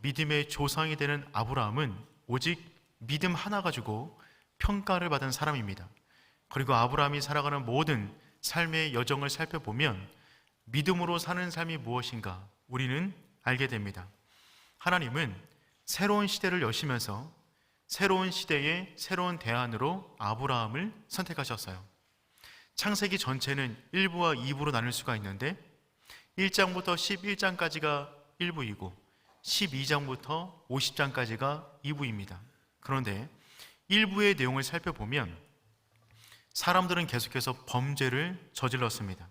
믿음의 조상이 되는 아브라함은 오직 믿음 하나 가지고 평가를 받은 사람입니다. 그리고 아브라함이 살아가는 모든 삶의 여정을 살펴보면 믿음으로 사는 삶이 무엇인가 우리는 알게 됩니다. 하나님은 새로운 시대를 여시면서 새로운 시대의 새로운 대안으로 아브라함을 선택하셨어요. 창세기 전체는 1부와 2부로 나눌 수가 있는데 1장부터 11장까지가 1부이고 12장부터 50장까지가 2부입니다. 그런데 1부의 내용을 살펴보면 사람들은 계속해서 범죄를 저질렀습니다.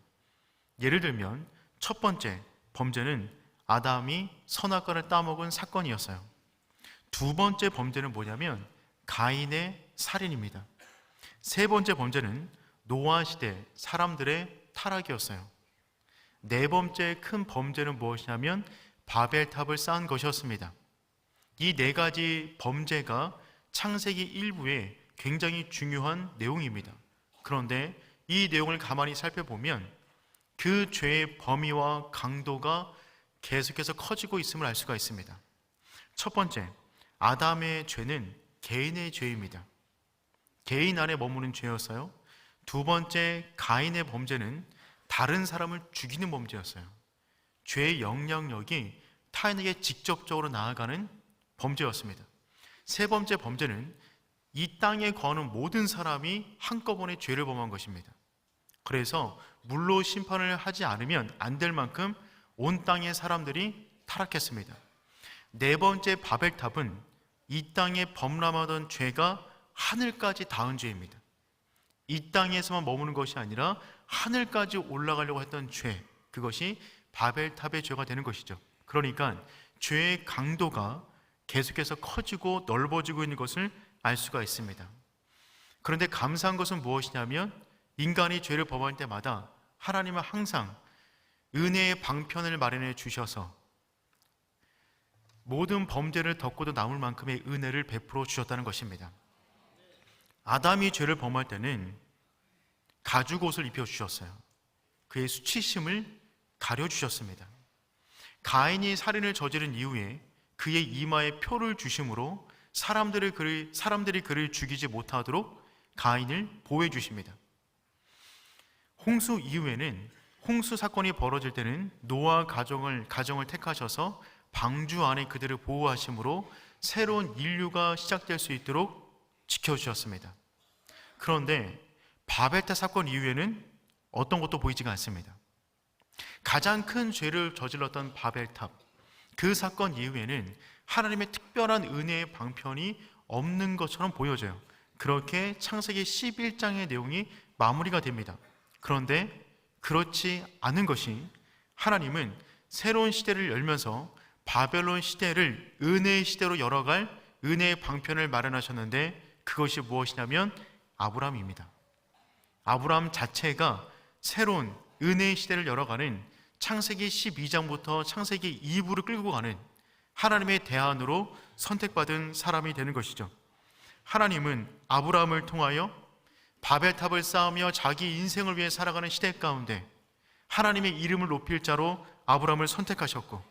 예를 들면 첫 번째 범죄는 아담이 선악과를 따먹은 사건이었어요. 두 번째 범죄는 뭐냐면 가인의 살인입니다. 세 번째 범죄는 노아 시대 사람들의 타락이었어요. 네 번째 큰 범죄는 무엇이냐면 바벨탑을 쌓은 것이었습니다. 이 네 가지 범죄가 창세기 1부에 굉장히 중요한 내용입니다. 그런데 이 내용을 가만히 살펴보면 그 죄의 범위와 강도가 계속해서 커지고 있음을 알 수가 있습니다. 첫 번째, 아담의 죄는 개인의 죄입니다. 개인 안에 머무는 죄였어요. 두 번째, 가인의 범죄는 다른 사람을 죽이는 범죄였어요. 죄의 영향력이 타인에게 직접적으로 나아가는 범죄였습니다. 세 번째 범죄는 이 땅에 거하는 모든 사람이 한꺼번에 죄를 범한 것입니다. 그래서 물로 심판을 하지 않으면 안 될 만큼 온 땅의 사람들이 타락했습니다. 네 번째 바벨탑은 이 땅에 범람하던 죄가 하늘까지 닿은 죄입니다. 이 땅에서만 머무는 것이 아니라 하늘까지 올라가려고 했던 죄, 그것이 바벨탑의 죄가 되는 것이죠. 그러니까 죄의 강도가 계속해서 커지고 넓어지고 있는 것을 알 수가 있습니다. 그런데 감사한 것은 무엇이냐면 인간이 죄를 범할 때마다 하나님은 항상 은혜의 방편을 마련해 주셔서 모든 범죄를 덮고도 남을 만큼의 은혜를 베풀어 주셨다는 것입니다. 아담이 죄를 범할 때는 가죽옷을 입혀주셨어요. 그의 수치심을 가려주셨습니다. 가인이 살인을 저지른 이후에 그의 이마에 표를 주심으로 사람들이 그를 죽이지 못하도록 가인을 보호해 주십니다. 홍수 이후에는 홍수 사건이 벌어질 때는 노아 가정을 택하셔서 방주 안에 그들을 보호하심으로 새로운 인류가 시작될 수 있도록 지켜주셨습니다. 그런데 바벨탑 사건 이후에는 어떤 것도 보이지가 않습니다. 가장 큰 죄를 저질렀던 바벨탑, 그 사건 이후에는 하나님의 특별한 은혜의 방편이 없는 것처럼 보여져요. 그렇게 창세기 11장의 내용이 마무리가 됩니다. 그런데 그렇지 않은 것이 하나님은 새로운 시대를 열면서 바벨론 시대를 은혜의 시대로 열어갈 은혜의 방편을 마련하셨는데 그것이 무엇이냐면 아브라함입니다. 아브라함 자체가 새로운 은혜의 시대를 열어가는 창세기 12장부터 창세기 2부를 끌고 가는 하나님의 대안으로 선택받은 사람이 되는 것이죠. 하나님은 아브라함을 통하여 바벨탑을 쌓으며 자기 인생을 위해 살아가는 시대 가운데 하나님의 이름을 높일 자로 아브라함을 선택하셨고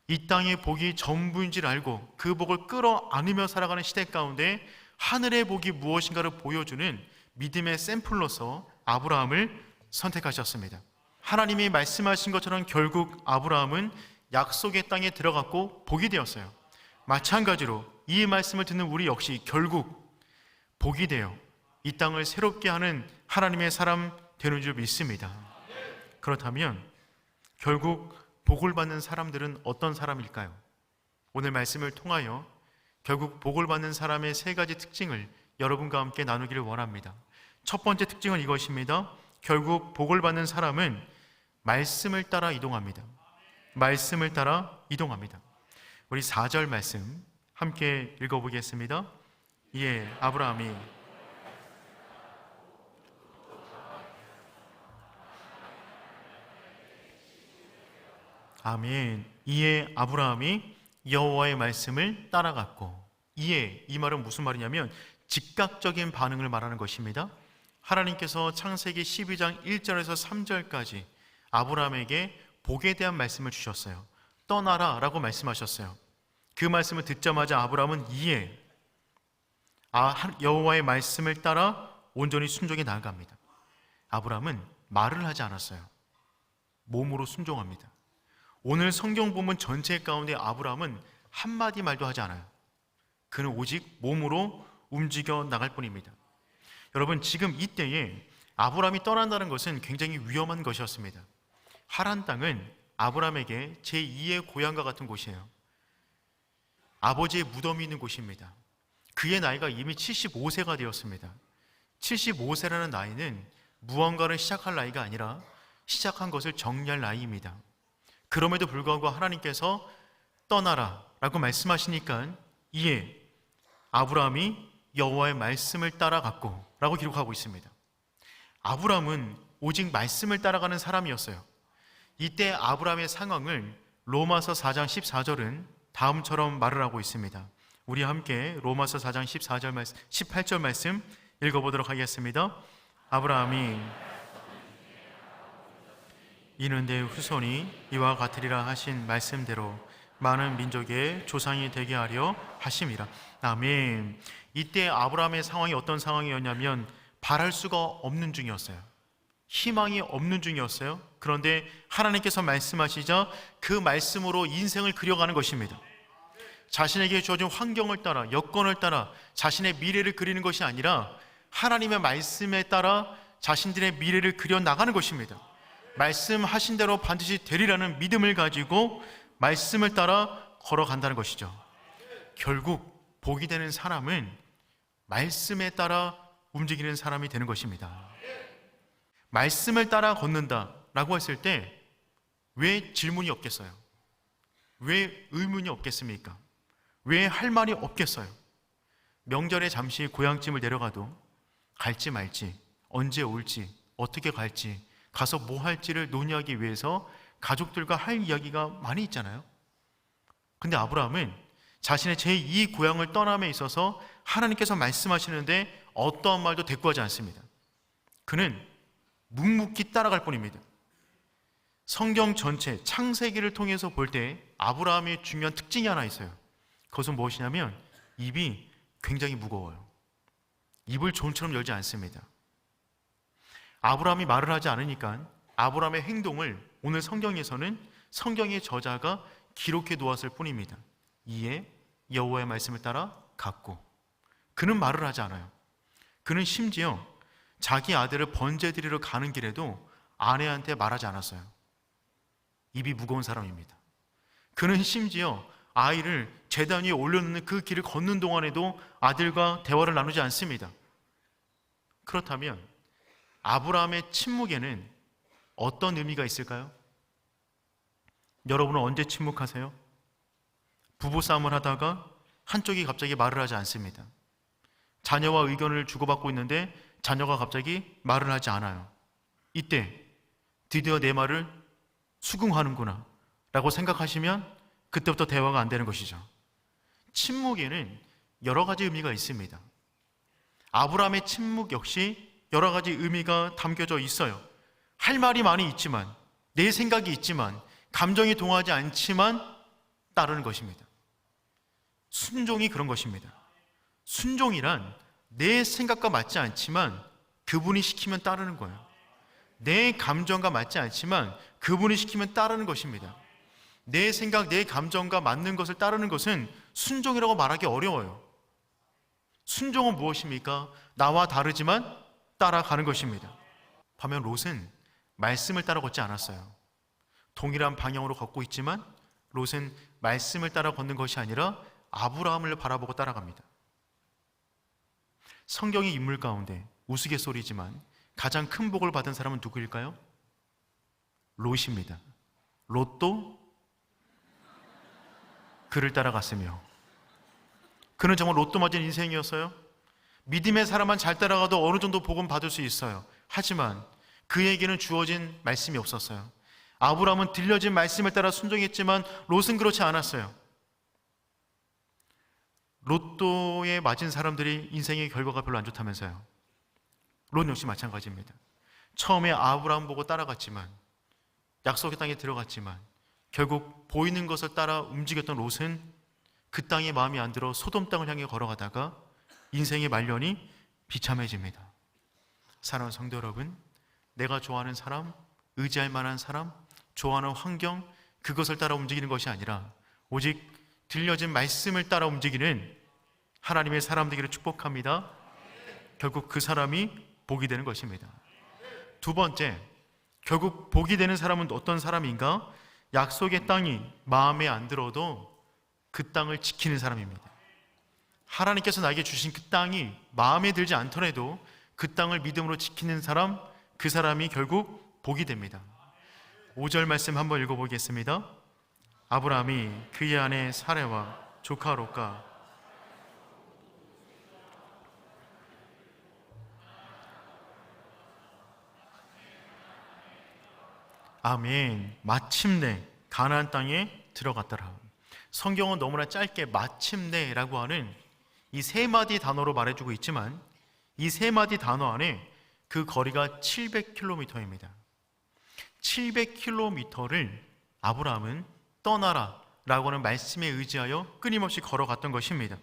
이 땅의 복이 전부인 줄 알고 그 복을 끌어안으며 살아가는 시대 가운데 하늘의 복이 무엇인가를 보여주는 믿음의 샘플로서 아브라함을 선택하셨습니다. 하나님이 말씀하신 것처럼 결국 아브라함은 약속의 땅에 들어갔고 복이 되었어요. 마찬가지로 이 말씀을 듣는 우리 역시 결국 복이 되어 이 땅을 새롭게 하는 하나님의 사람 되는 줄 믿습니다. 그렇다면 결국 복을 받는 사람들은 어떤 사람일까요? 오늘 말씀을 통하여 결국 복을 받는 사람의 세 가지 특징을 여러분과 함께 나누기를 원합니다. 첫 번째 특징은 이것입니다. 결국 복을 받는 사람은 말씀을 따라 이동합니다. 말씀을 따라 이동합니다. 우리 4절 말씀 함께 읽어보겠습니다. 이에 아브라함이 아멘. 이에 아브라함이 여호와의 말씀을 따라갔고, 이에 이 말은 무슨 말이냐면 즉각적인 반응을 말하는 것입니다. 하나님께서 창세기 12장 1절에서 3절까지 아브라함에게 복에 대한 말씀을 주셨어요. 떠나라 라고 말씀하셨어요. 그 말씀을 듣자마자 아브라함은 이에 여호와의 말씀을 따라 온전히 순종해 나아갑니다. 아브라함은 말을 하지 않았어요. 몸으로 순종합니다. 오늘 성경 본문 전체 가운데 아브라함은 한마디 말도 하지 않아요. 그는 오직 몸으로 움직여 나갈 뿐입니다. 여러분, 지금 이때에 아브라함이 떠난다는 것은 굉장히 위험한 것이었습니다. 하란 땅은 아브라함에게 제2의 고향과 같은 곳이에요. 아버지의 무덤이 있는 곳입니다. 그의 나이가 이미 75세가 되었습니다. 75세라는 나이는 무언가를 시작할 나이가 아니라 시작한 것을 정리할 나이입니다. 그럼에도 불구하고 하나님께서 떠나라 라고 말씀하시니까 이에 아브라함이 여호와의 말씀을 따라갔고 라고 기록하고 있습니다. 아브라함은 오직 말씀을 따라가는 사람이었어요. 이때 아브라함의 상황을 로마서 4장 14절은 다음처럼 말을 하고 있습니다. 우리 함께 로마서 4장 18절 말씀 읽어보도록 하겠습니다. 아브라함이 이는 내 후손이 이와 같으리라 하신 말씀대로 많은 민족의 조상이 되게 하려 하심이라. 아멘. 이때 아브라함의 상황이 어떤 상황이었냐면 바랄 수가 없는 중이었어요. 희망이 없는 중이었어요. 그런데 하나님께서 말씀하시자 그 말씀으로 인생을 그려가는 것입니다. 자신에게 주어진 환경을 따라, 여건을 따라 자신의 미래를 그리는 것이 아니라 하나님의 말씀에 따라 자신들의 미래를 그려나가는 것입니다. 말씀하신 대로 반드시 되리라는 믿음을 가지고 말씀을 따라 걸어간다는 것이죠. 결국 복이 되는 사람은 말씀에 따라 움직이는 사람이 되는 것입니다. 말씀을 따라 걷는다라고 했을 때 왜 질문이 없겠어요? 왜 의문이 없겠습니까? 왜 할 말이 없겠어요? 명절에 잠시 고향집을 내려가도 갈지 말지, 언제 올지, 어떻게 갈지, 가서 뭐 할지를 논의하기 위해서 가족들과 할 이야기가 많이 있잖아요. 근데 아브라함은 자신의 제2 고향을 떠남에 있어서 하나님께서 말씀하시는데 어떠한 말도 대꾸하지 않습니다. 그는 묵묵히 따라갈 뿐입니다. 성경 전체 창세기를 통해서 볼 때 아브라함의 중요한 특징이 하나 있어요. 그것은 무엇이냐면 입이 굉장히 무거워요. 입을 좀처럼 열지 않습니다. 아브라함이 말을 하지 않으니까 아브라함의 행동을 오늘 성경에서는 성경의 저자가 기록해 놓았을 뿐입니다. 이에 여호와의 말씀을 따라 갔고, 그는 말을 하지 않아요. 그는 심지어 자기 아들을 번제드리러 가는 길에도 아내한테 말하지 않았어요. 입이 무거운 사람입니다. 그는 심지어 아이를 제단 위에 올려놓는 그 길을 걷는 동안에도 아들과 대화를 나누지 않습니다. 그렇다면 아브라함의 침묵에는 어떤 의미가 있을까요? 여러분은 언제 침묵하세요? 부부싸움을 하다가 한쪽이 갑자기 말을 하지 않습니다. 자녀와 의견을 주고받고 있는데 자녀가 갑자기 말을 하지 않아요. 이때 드디어 내 말을 수긍하는구나 라고 생각하시면 그때부터 대화가 안 되는 것이죠. 침묵에는 여러 가지 의미가 있습니다. 아브라함의 침묵 역시 여러 가지 의미가 담겨져 있어요. 할 말이 많이 있지만, 내 생각이 있지만, 감정이 동하지 않지만 따르는 것입니다. 순종이 그런 것입니다. 순종이란 내 생각과 맞지 않지만 그분이 시키면 따르는 거예요. 내 감정과 맞지 않지만 그분이 시키면 따르는 것입니다. 내 생각, 내 감정과 맞는 것을 따르는 것은 순종이라고 말하기 어려워요. 순종은 무엇입니까? 나와 다르지만 따라가는 것입니다. 반면 롯은 말씀을 따라 걷지 않았어요. 동일한 방향으로 걷고 있지만 롯은 말씀을 따라 걷는 것이 아니라 아브라함을 바라보고 따라갑니다. 성경의 인물 가운데 우스갯소리지만 가장 큰 복을 받은 사람은 누구일까요? 롯입니다. 롯도 그를 따라갔으며, 그는 정말 롯도 맞은 인생이었어요. 믿음의 사람만 잘 따라가도 어느 정도 복은 받을 수 있어요. 하지만 그에게는 주어진 말씀이 없었어요. 아브라함은 들려진 말씀을 따라 순종했지만 롯은 그렇지 않았어요. 롯도에 맞은 사람들이 인생의 결과가 별로 안 좋다면서요. 롯 역시 마찬가지입니다. 처음에 아브라함 보고 따라갔지만, 약속의 땅에 들어갔지만 결국 보이는 것을 따라 움직였던 롯은 그 땅에 마음이 안 들어 소돔 땅을 향해 걸어가다가 인생의 말년이 비참해집니다. 사랑하는 성도 여러분, 내가 좋아하는 사람, 의지할 만한 사람, 좋아하는 환경, 그것을 따라 움직이는 것이 아니라 오직 들려진 말씀을 따라 움직이는 하나님의 사람 되기를 축복합니다. 결국 그 사람이 복이 되는 것입니다. 두 번째, 결국 복이 되는 사람은 어떤 사람인가? 약속의 땅이 마음에 안 들어도 그 땅을 지키는 사람입니다. 하나님께서 나에게 주신 그 땅이 마음에 들지 않더라도 그 땅을 믿음으로 지키는 사람, 그 사람이 결국 복이 됩니다. 5절 말씀 한번 읽어보겠습니다. 아브라함이 그의 아내 사레와 조카 롯과 아멘. 마침내 가나안 땅에 들어갔더라. 성경은 너무나 짧게 마침내라고 하는 이 세 마디 단어로 말해주고 있지만 이 세 마디 단어 안에 그 거리가 700km입니다. 700km를 아브라함은 떠나라 라고 하는 말씀에 의지하여 끊임없이 걸어갔던 것입니다.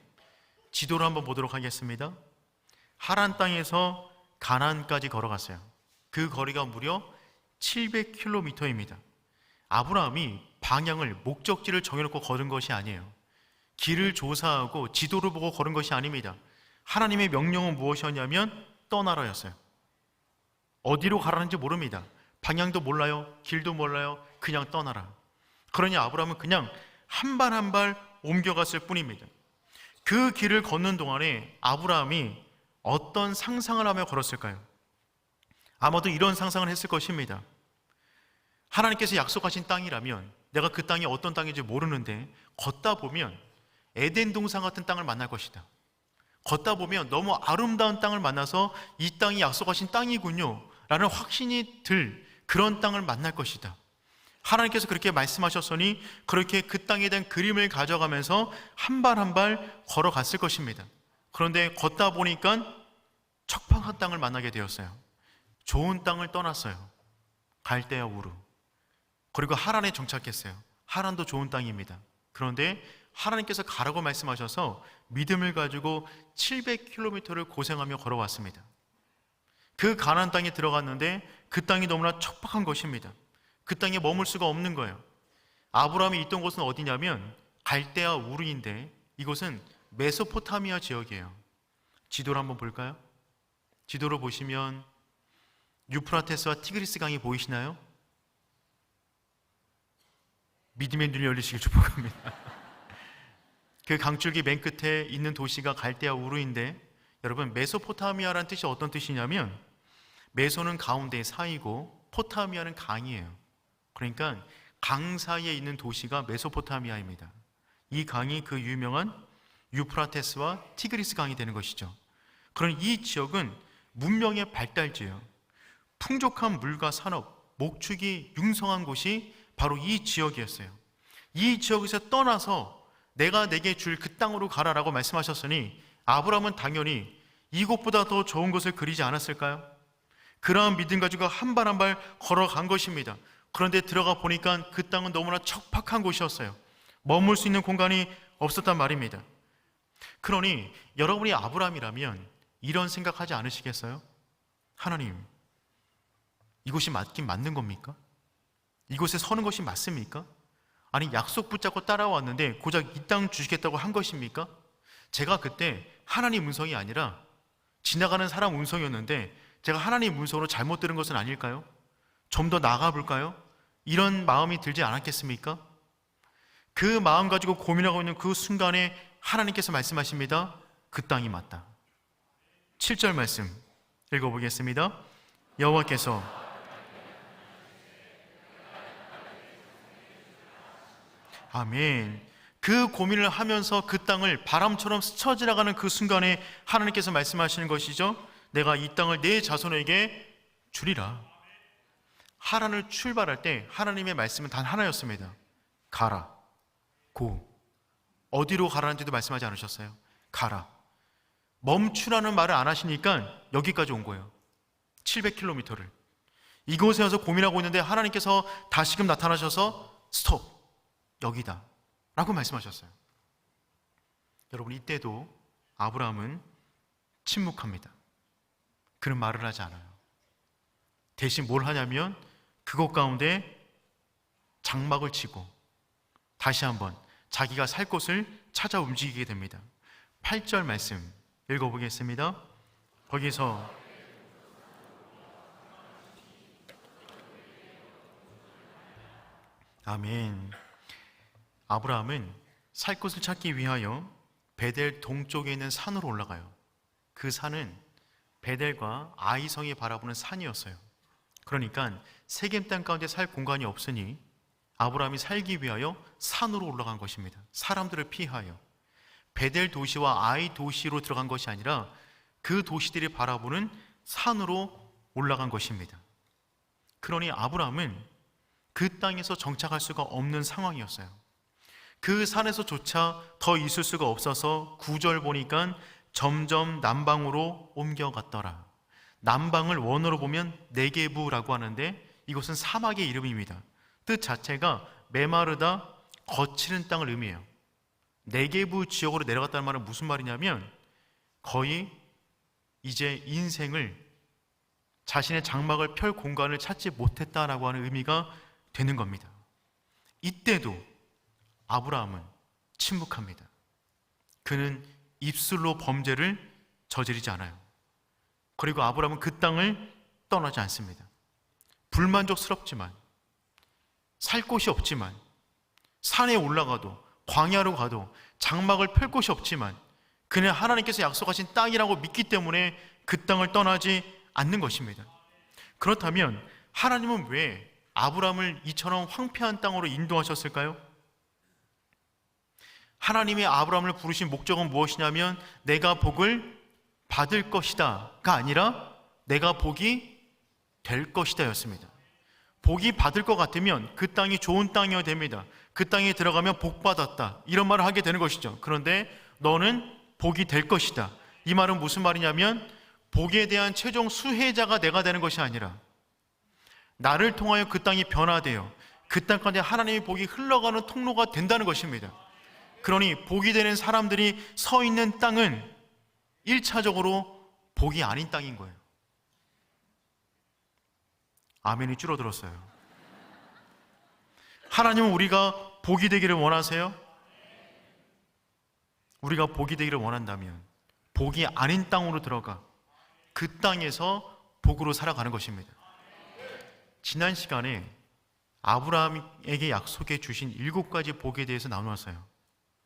지도를 한번 보도록 하겠습니다. 하란 땅에서 가나안까지 걸어갔어요. 그 거리가 무려 700km입니다. 아브라함이 방향을, 목적지를 정해놓고 걸은 것이 아니에요. 길을 조사하고 지도를 보고 걸은 것이 아닙니다. 하나님의 명령은 무엇이었냐면 떠나라였어요. 어디로 가라는지 모릅니다. 방향도 몰라요. 길도 몰라요. 그냥 떠나라. 그러니 아브라함은 그냥 한 발 한 발 옮겨갔을 뿐입니다. 그 길을 걷는 동안에 아브라함이 어떤 상상을 하며 걸었을까요? 아마도 이런 상상을 했을 것입니다. 하나님께서 약속하신 땅이라면 내가 그 땅이 어떤 땅인지 모르는데 걷다 보면 에덴 동산 같은 땅을 만날 것이다. 걷다 보면 너무 아름다운 땅을 만나서 이 땅이 약속하신 땅이군요 라는 확신이 들 그런 땅을 만날 것이다. 하나님께서 그렇게 말씀하셨으니 그렇게 그 땅에 대한 그림을 가져가면서 한 발 한 발 걸어갔을 것입니다. 그런데 걷다 보니까 척박한 땅을 만나게 되었어요. 좋은 땅을 떠났어요. 갈대아 우르. 그리고 하란에 정착했어요. 하란도 좋은 땅입니다. 그런데 하나님께서 가라고 말씀하셔서 믿음을 가지고 700km를 고생하며 걸어왔습니다. 그 가나안 땅에 들어갔는데 그 땅이 너무나 척박한 것입니다. 그 땅에 머물 수가 없는 거예요. 아브라함이 있던 곳은 어디냐면 갈대아 우르인데 이곳은 메소포타미아 지역이에요. 지도를 한번 볼까요? 지도로 보시면 유프라테스와 티그리스 강이 보이시나요? 믿음의 눈이 열리시길 축복합니다. 그 강줄기 맨 끝에 있는 도시가 갈대아 우르인데 여러분 메소포타미아라는 뜻이 어떤 뜻이냐면 메소는 가운데 사이고 포타미아는 강이에요. 그러니까 강 사이에 있는 도시가 메소포타미아입니다. 이 강이 그 유명한 유프라테스와 티그리스 강이 되는 것이죠. 그런 이 지역은 문명의 발달지예요. 풍족한 물과 산업, 목축이 융성한 곳이 바로 이 지역이었어요. 이 지역에서 떠나서 내가 내게 줄 그 땅으로 가라라고 말씀하셨으니 아브라함은 당연히 이곳보다 더 좋은 곳을 그리지 않았을까요? 그러한 믿음 가지고 한 발 한 발 걸어간 것입니다. 그런데 들어가 보니까 그 땅은 너무나 척박한 곳이었어요. 머물 수 있는 공간이 없었단 말입니다. 그러니 여러분이 아브라함이라면 이런 생각하지 않으시겠어요? 하나님, 이곳이 맞긴 맞는 겁니까? 이곳에 서는 것이 맞습니까? 아니 약속 붙잡고 따라왔는데 고작 이 땅 주시겠다고 한 것입니까? 제가 그때 하나님 음성이 아니라 지나가는 사람 음성이었는데 제가 하나님 음성으로 잘못 들은 것은 아닐까요? 좀 더 나아가 볼까요? 이런 마음이 들지 않았겠습니까? 그 마음 가지고 고민하고 있는 그 순간에 하나님께서 말씀하십니다. 그 땅이 맞다. 7절 말씀 읽어보겠습니다. 여호와께서 아멘. 그 고민을 하면서 그 땅을 바람처럼 스쳐 지나가는 그 순간에 하나님께서 말씀하시는 것이죠. 내가 이 땅을 내 자손에게 주리라. 하란을 출발할 때 하나님의 말씀은 단 하나였습니다. 가라. 고. 어디로 가라는지도 말씀하지 않으셨어요. 가라. 멈추라는 말을 안 하시니까 여기까지 온 거예요. 700km를. 이곳에 와서 고민하고 있는데 하나님께서 다시금 나타나셔서 스톱. 여기다 라고 말씀하셨어요. 여러분, 이때도 아브라함은 침묵합니다. 그는 말을 하지 않아요. 대신 뭘 하냐면 그곳 가운데 장막을 치고 다시 한번 자기가 살 곳을 찾아 움직이게 됩니다. 8절 말씀 읽어보겠습니다. 거기서 아멘. 아브라함은 살 곳을 찾기 위하여 베델 동쪽에 있는 산으로 올라가요. 그 산은 베델과 아이성이 바라보는 산이었어요. 그러니까 세겜 땅 가운데 살 공간이 없으니 아브라함이 살기 위하여 산으로 올라간 것입니다. 사람들을 피하여. 베델 도시와 아이 도시로 들어간 것이 아니라 그 도시들이 바라보는 산으로 올라간 것입니다. 그러니 아브라함은 그 땅에서 정착할 수가 없는 상황이었어요. 그 산에서조차 더 있을 수가 없어서 9절 보니까 점점 남방으로 옮겨갔더라. 남방을 원어로 보면 네게부라고 하는데 이것은 사막의 이름입니다. 뜻 자체가 메마르다, 거칠은 땅을 의미해요. 네게부 지역으로 내려갔다는 말은 무슨 말이냐면 거의 이제 인생을 자신의 장막을 펼 공간을 찾지 못했다라고 하는 의미가 되는 겁니다. 이때도 아브라함은 침묵합니다. 그는 입술로 범죄를 저지르지 않아요. 그리고 아브라함은 그 땅을 떠나지 않습니다. 불만족스럽지만, 살 곳이 없지만, 산에 올라가도 광야로 가도 장막을 펼 곳이 없지만 그는 하나님께서 약속하신 땅이라고 믿기 때문에 그 땅을 떠나지 않는 것입니다. 그렇다면 하나님은 왜 아브라함을 이처럼 황폐한 땅으로 인도하셨을까요? 하나님이 아브라함을 부르신 목적은 무엇이냐면 내가 복을 받을 것이다가 아니라 내가 복이 될 것이다 였습니다. 복이 받을 것 같으면 그 땅이 좋은 땅이어야 됩니다. 그 땅에 들어가면 복 받았다 이런 말을 하게 되는 것이죠. 그런데 너는 복이 될 것이다. 이 말은 무슨 말이냐면 복에 대한 최종 수혜자가 내가 되는 것이 아니라 나를 통하여 그 땅이 변화되어 그 땅 가운데 하나님의 복이 흘러가는 통로가 된다는 것입니다. 그러니 복이 되는 사람들이 서 있는 땅은 1차적으로 복이 아닌 땅인 거예요. 아멘이 줄어들었어요. 하나님은 우리가 복이 되기를 원하세요? 우리가 복이 되기를 원한다면 복이 아닌 땅으로 들어가 그 땅에서 복으로 살아가는 것입니다. 지난 시간에 아브라함에게 약속해 주신 7가지 복에 대해서 나누었어요.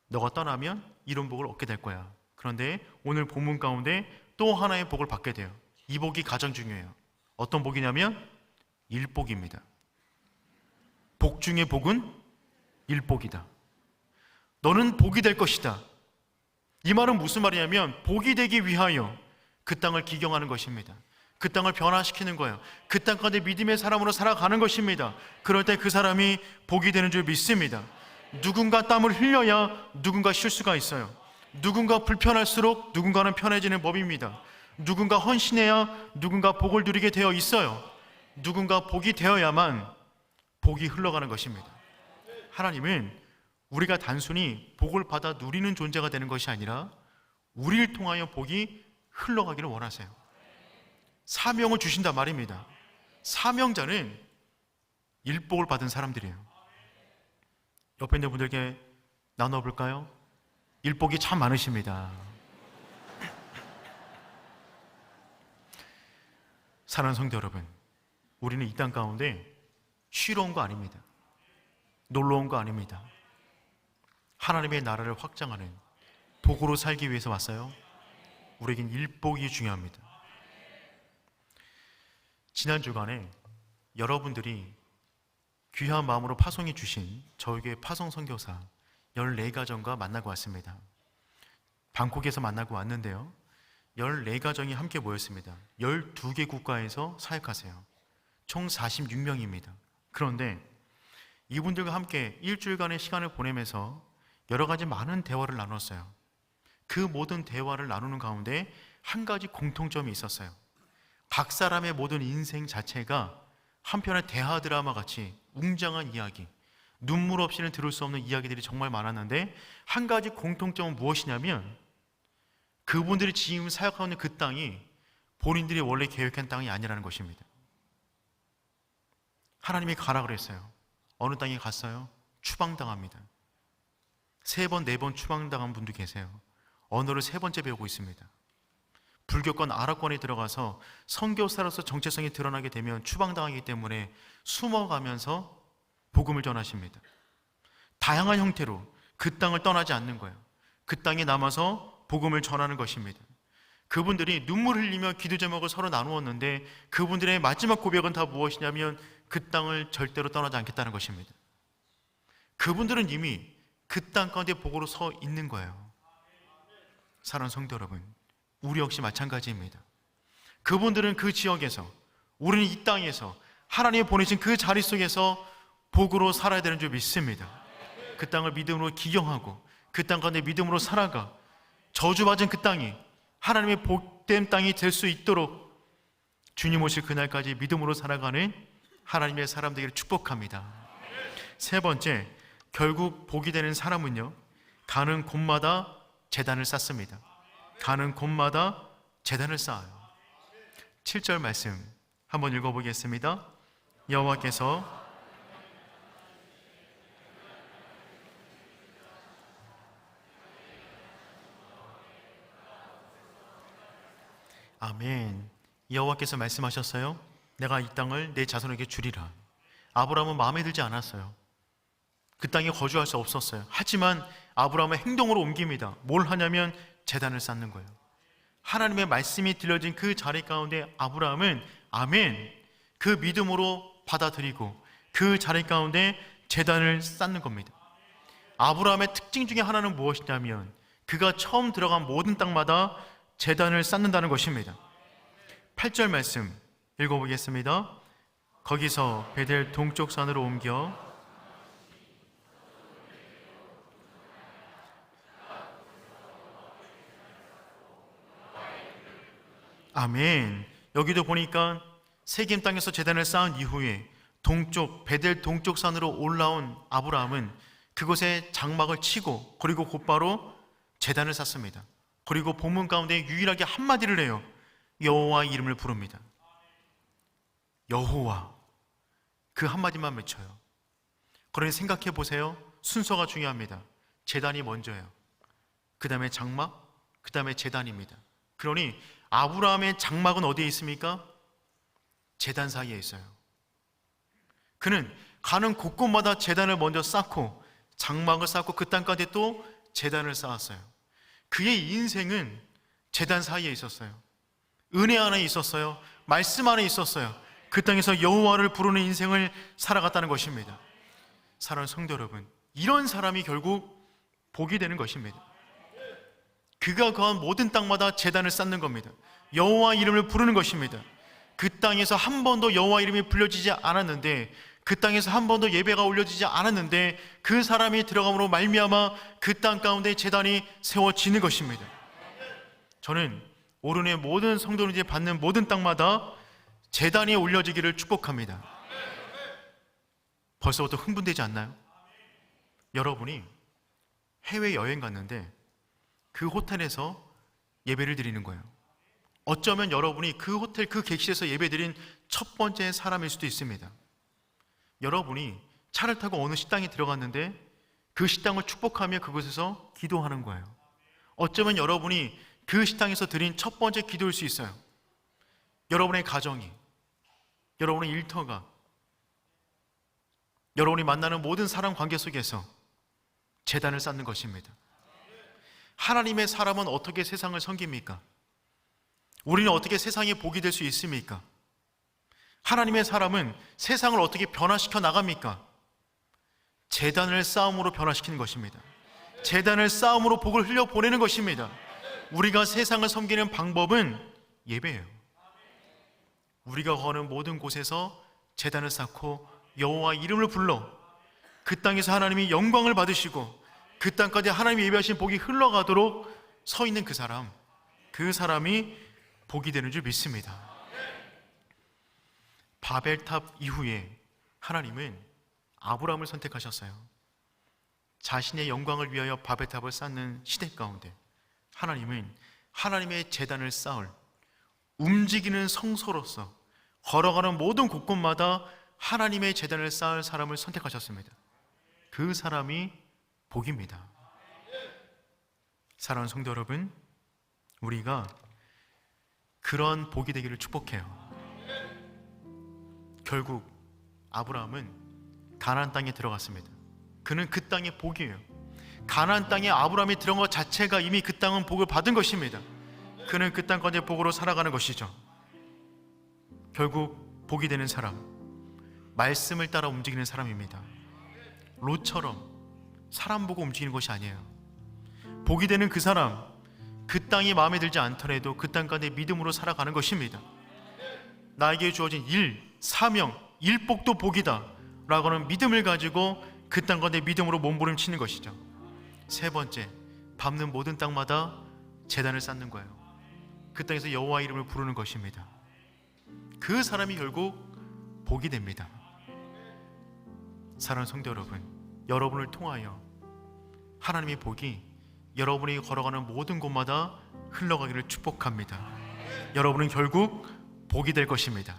너가 떠나면 이런 복을 얻게 될 거야. 그런데 오늘 본문 가운데 또 하나의 복을 받게 돼요. 이 복이 가장 중요해요. 어떤 복이냐면 일복입니다. 복 중에 복은 일복이다. 너는 복이 될 것이다. 이 말은 무슨 말이냐면 복이 되기 위하여 그 땅을 기경하는 것입니다. 그 땅을 변화시키는 거예요. 그 땅 가운데 믿음의 사람으로 살아가는 것입니다. 그럴 때 그 사람이 복이 되는 줄 믿습니다. 누군가 땀을 흘려야 누군가 쉴 수가 있어요. 누군가 불편할수록 누군가는 편해지는 법입니다. 누군가 헌신해야 누군가 복을 누리게 되어 있어요. 누군가 복이 되어야만 복이 흘러가는 것입니다. 하나님은 우리가 단순히 복을 받아 누리는 존재가 되는 것이 아니라 우리를 통하여 복이 흘러가기를 원하세요. 사명을 주신단 말입니다. 사명자는 일복을 받은 사람들이에요. 옆에 있는 분들께 나눠볼까요? 일복이 참 많으십니다. 사랑하는 성도 여러분, 우리는 이 땅 가운데 쉬러 온 거 아닙니다. 놀러 온 거 아닙니다. 하나님의 나라를 확장하는 복으로 살기 위해서 왔어요. 우리에겐 일복이 중요합니다. 지난 주간에 여러분들이 귀한 마음으로 파송해 주신 저에게 파송 선교사 14가정과 만나고 왔습니다. 방콕에서 만나고 왔는데요, 14가정이 함께 모였습니다. 12개 국가에서 사역하세요. 총 46명입니다. 그런데 이분들과 함께 일주일간의 시간을 보내면서 여러 가지 많은 대화를 나눴어요. 그 모든 대화를 나누는 가운데 한 가지 공통점이 있었어요. 각 사람의 모든 인생 자체가 한편의 대하 드라마 같이 웅장한 이야기, 눈물 없이는 들을 수 없는 이야기들이 정말 많았는데 한 가지 공통점은 무엇이냐면 그분들이 지금 사역하고 있는 그 땅이 본인들이 원래 계획한 땅이 아니라는 것입니다. 하나님이 가라 그랬어요. 어느 땅에 갔어요? 추방당합니다. 3번, 4번 추방당한 분도 계세요. 언어를 3번째 배우고 있습니다. 불교권 아랍권에 들어가서 선교사로서 정체성이 드러나게 되면 추방당하기 때문에 숨어가면서 복음을 전하십니다. 다양한 형태로 그 땅을 떠나지 않는 거예요. 그 땅에 남아서 복음을 전하는 것입니다. 그분들이 눈물 흘리며 기도 제목을 서로 나누었는데 그분들의 마지막 고백은 다 무엇이냐면 그 땅을 절대로 떠나지 않겠다는 것입니다. 그분들은 이미 그 땅 가운데 복으로 서 있는 거예요. 사랑하는 성도 여러분, 우리 역시 마찬가지입니다. 그분들은 그 지역에서, 우리는 이 땅에서 하나님이 보내신 그 자리 속에서 복으로 살아야 되는 줄 믿습니다. 그 땅을 믿음으로 기경하고 그 땅 가운데 믿음으로 살아가 저주받은 그 땅이 하나님의 복된 땅이 될 수 있도록 주님 오실 그날까지 믿음으로 살아가는 하나님의 사람 되기를 축복합니다. 3번째, 결국 복이 되는 사람은요, 가는 곳마다 제단을 쌓습니다. 가는 곳마다 제단을 쌓아요. 7절 말씀 한번 읽어보겠습니다. 여호와께서 아멘. 여호와께서 말씀하셨어요. 내가 이 땅을 내 자손에게 주리라. 아브라함은 마음에 들지 않았어요. 그 땅에 거주할 수 없었어요. 하지만 아브라함은 행동으로 옮깁니다. 뭘 하냐면 제단을 쌓는 거예요. 하나님의 말씀이 들려진 그 자리 가운데 아브라함은 아멘, 그 믿음으로 받아들이고 그 자리 가운데 제단을 쌓는 겁니다. 아브라함의 특징 중에 하나는 무엇이냐면 그가 처음 들어간 모든 땅마다 제단을 쌓는다는 것입니다. 8절 말씀 읽어보겠습니다. 거기서 베델 동쪽 산으로 옮겨 아멘. 여기도 보니까 세겜 땅에서 제단을 쌓은 이후에 동쪽 베델 동쪽 산으로 올라온 아브라함은 그곳에 장막을 치고 그리고 곧바로 제단을 쌓습니다. 그리고 본문 가운데 유일하게 한마디를 해요. 여호와 이름을 부릅니다. 여호와, 그 한마디만 외쳐요. 그러니 생각해 보세요. 순서가 중요합니다. 제단이 먼저예요. 그 다음에 장막, 그 다음에 제단입니다. 그러니 아브라함의 장막은 어디에 있습니까? 제단 사이에 있어요. 그는 가는 곳곳마다 제단을 먼저 쌓고 장막을 쌓고 그 땅까지 또 제단을 쌓았어요. 그의 인생은 제단 사이에 있었어요. 은혜 안에 있었어요. 말씀 안에 있었어요. 그 땅에서 여호와를 부르는 인생을 살아갔다는 것입니다. 사랑하는 성도 여러분, 이런 사람이 결국 복이 되는 것입니다. 그가 거한 모든 땅마다 제단을 쌓는 겁니다. 여호와 이름을 부르는 것입니다. 그 땅에서 한 번도 여호와 이름이 불려지지 않았는데, 그 땅에서 한 번도 예배가 올려지지 않았는데 그 사람이 들어감으로 말미암아 그 땅 가운데 제단이 세워지는 것입니다. 저는 오른의 모든 성도들이 받는 모든 땅마다 제단이 올려지기를 축복합니다. 벌써부터 흥분되지 않나요? 여러분이 해외여행 갔는데 그 호텔에서 예배를 드리는 거예요. 어쩌면 여러분이 그 호텔 그 객실에서 예배드린 첫 번째 사람일 수도 있습니다. 여러분이 차를 타고 어느 식당에 들어갔는데 그 식당을 축복하며 그곳에서 기도하는 거예요. 어쩌면 여러분이 그 식당에서 드린 첫 번째 기도일 수 있어요. 여러분의 가정이, 여러분의 일터가, 여러분이 만나는 모든 사람 관계 속에서 제단을 쌓는 것입니다. 하나님의 사람은 어떻게 세상을 섬깁니까? 우리는 어떻게 세상에 복이 될 수 있습니까? 하나님의 사람은 세상을 어떻게 변화시켜 나갑니까? 제단을 쌓음으로 변화시키는 것입니다. 제단을 쌓음으로 복을 흘려보내는 것입니다. 우리가 세상을 섬기는 방법은 예배예요. 우리가 거는 모든 곳에서 제단을 쌓고 여호와 이름을 불러 그 땅에서 하나님이 영광을 받으시고 그 땅까지 하나님이 예배하신 복이 흘러가도록 서 있는 그 사람이 복이 되는 줄 믿습니다. 바벨탑 이후에 하나님은 아브라함을 선택하셨어요. 자신의 영광을 위하여 바벨탑을 쌓는 시대 가운데 하나님은 하나님의 제단을 쌓을 움직이는 성소로서 걸어가는 모든 곳곳마다 하나님의 제단을 쌓을 사람을 선택하셨습니다. 그 사람이 복입니다. 사랑하는 성도 여러분, 우리가 그런 복이 되기를 축복해요. 결국 아브라함은 가나안 땅에 들어갔습니다. 그는 그 땅의 복이에요. 가나안 땅에 아브라함이 들어간 것 자체가 이미 그 땅은 복을 받은 것입니다. 그는 그 땅 가운데 복으로 살아가는 것이죠. 결국 복이 되는 사람, 말씀을 따라 움직이는 사람입니다. 롯처럼 사람 보고 움직이는 것이 아니에요. 복이 되는 그 사람, 그 땅이 마음에 들지 않더라도 그 땅 가운데 믿음으로 살아가는 것입니다. 나에게 주어진 일, 사명, 일복도 복이다 라고 하는 믿음을 가지고 그 땅 가운데 믿음으로 몸부림치는 것이죠. 세 번째, 밟는 모든 땅마다 제단을 쌓는 거예요. 그 땅에서 여호와 이름을 부르는 것입니다. 그 사람이 결국 복이 됩니다. 사랑하는 성도 여러분, 여러분을 통하여 하나님의 복이 여러분이 걸어가는 모든 곳마다 흘러가기를 축복합니다. 여러분은 결국 복이 될 것입니다.